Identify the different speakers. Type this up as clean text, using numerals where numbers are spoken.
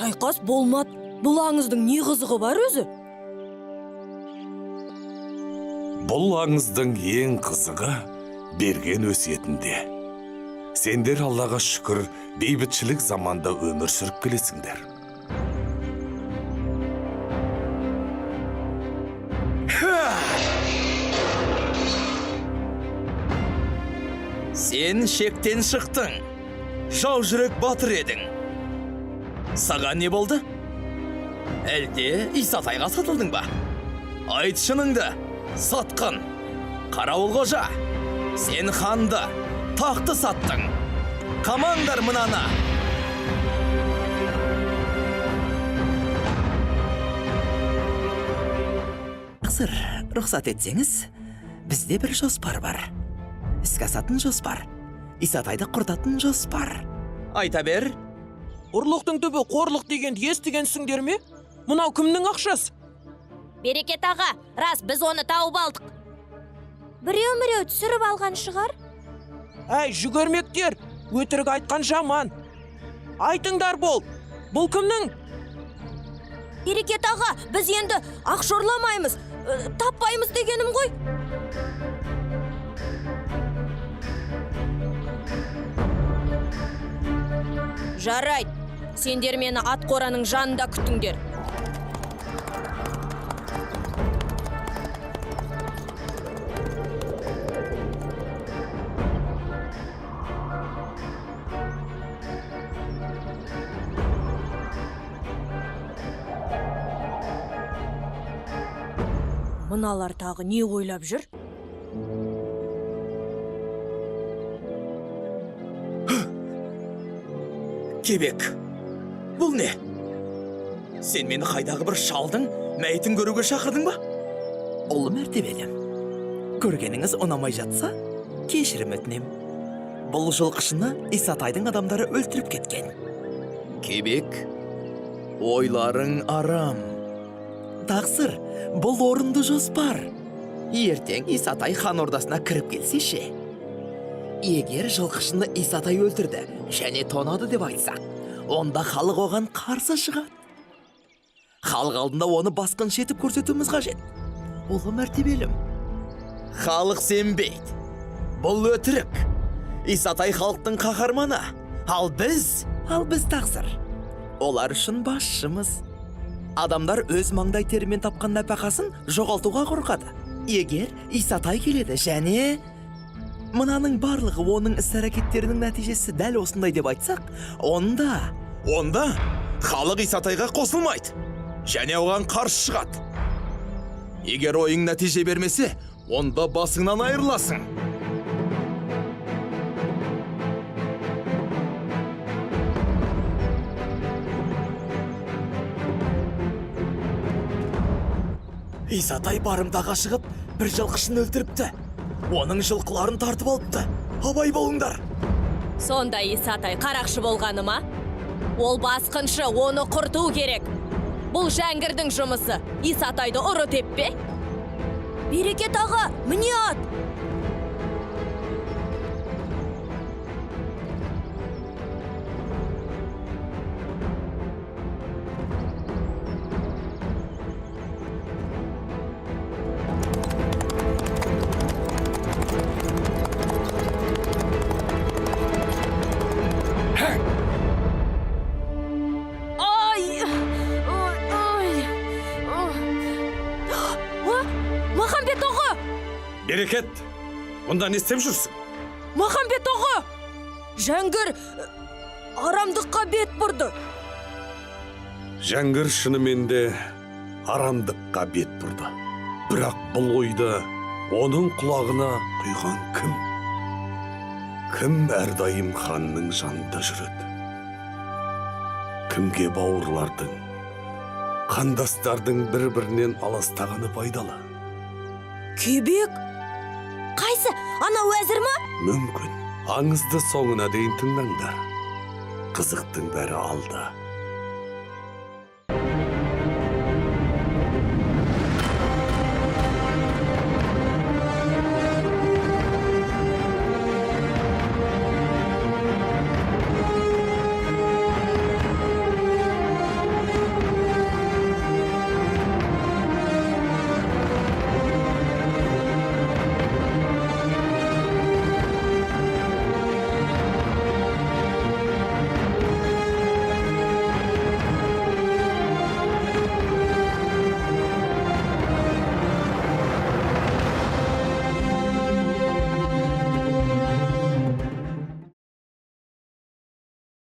Speaker 1: Шайқас болмады. Бұл аңыздың не қызығы бар өзі?
Speaker 2: Бұл аңыздың ең қызығы берген өсиетінде. Сендер Аллаға шүкір бейбітшілік заманда өмір сүріп келесіңдер.
Speaker 3: Сен шектен шықтың. Жау жүрек батыр едің. Саған не болды? Әлде Исатайға сатылдың ба? Айт шыныңды, сатқын. Қарауыл қожа, сен ханды, тақты саттың. Қамаңдар мынаны.
Speaker 4: Қазір рұқсат етсеңіз, бізде бір жоспар бар. Іске асатын жоспар. Исатайды құртатын жоспар.
Speaker 3: Айта бер.
Speaker 1: Ұрлықтың түбі қорлық дегенді естігенсіңдер ме? Мынау кімнің ақшасы?
Speaker 5: Берекет аға, рас біз оны тауып алдық. Біреу түсіріп алған шығар?
Speaker 1: Әй, жүгірмектер, өтірік айтқан жаман. Айтыңдар бұл кімнің?
Speaker 5: Берекет аға, біз енді ақшорламаймыз, таппаймыз дегенім ғой. Жарайды, сендер мені ат қораның жанында күтіңдер.
Speaker 1: Мыналар тағы не ойлап жүр?
Speaker 3: Кебек, бұл не? Сен мені қайдағы бір шалдың, мәйітін көруге шақырдың ба?
Speaker 4: Ұлы мәртебелім, көргеніңіз ұнамай жатса, кешірім өтінем. Бұл жылқышыны Исатайдың адамдары өлтіріп кеткен.
Speaker 3: Кебек, ойларың арам.
Speaker 4: Тақсыр, бұл орынды жоспар. Ертең Исатай хан ордасына кіріп келсеше. Егер жылқышыны Исатай өлтірді және тонады деп айтсақ, онда халық оған қарсы шығады. Халық алдында оны басқыншы етіп көрсетуіміз қажет. Ұлы мәртебелім.
Speaker 3: Халық сенбейді. Бұл өтірік. Исатай халықтың қаһарманы. Ал біз
Speaker 4: Тақсыр. Олар үшін басшымыз. Адамдар өз маңдай терімен тапқан нәпақасын жоғалтуға қорқады. Егер Исатай келеді және мынаның барлығы оның іс-әрекеттерінің нәтижесі дәл осындай деп айтсақ, онда
Speaker 3: халық Исатайға қосылмайды. Және оған қарсы шығады. Егер ойың нәтиже бермесе, онда басыңнан айырыласың. Исатай барымтаға шығып, бір жылқышын өлтіріпті. Оның жылқыларын тартып алыпты. Абай болыңдар.
Speaker 5: Сонда Исатай қарақшы болғаны ма? Ол басқыншы, оны құрту керек. Бұл жәңгірдің жұмысы. Исатайды ұры теппе. Берекет аға, міне ат.
Speaker 2: Берекет, мұнда не істеп жүрсің?
Speaker 1: Махамбет аға! Жәңгір арамдыққа бет бұрды.
Speaker 2: Жәңгір шынымен де арамдыққа бет бұрды. Бірақ бұл ойды оның құлағына құйған кім? Кім әрдайым ханның жанында жүреді? Кімге бауырлардың, қандастардың бір-бірінен аластағаны пайдалы?
Speaker 1: Кебек? Қайсы? Ана уәзір ма?
Speaker 2: Мүмкін. Аңызды соңына дейін тыңдаңдар. Қызықтың бәрі алда.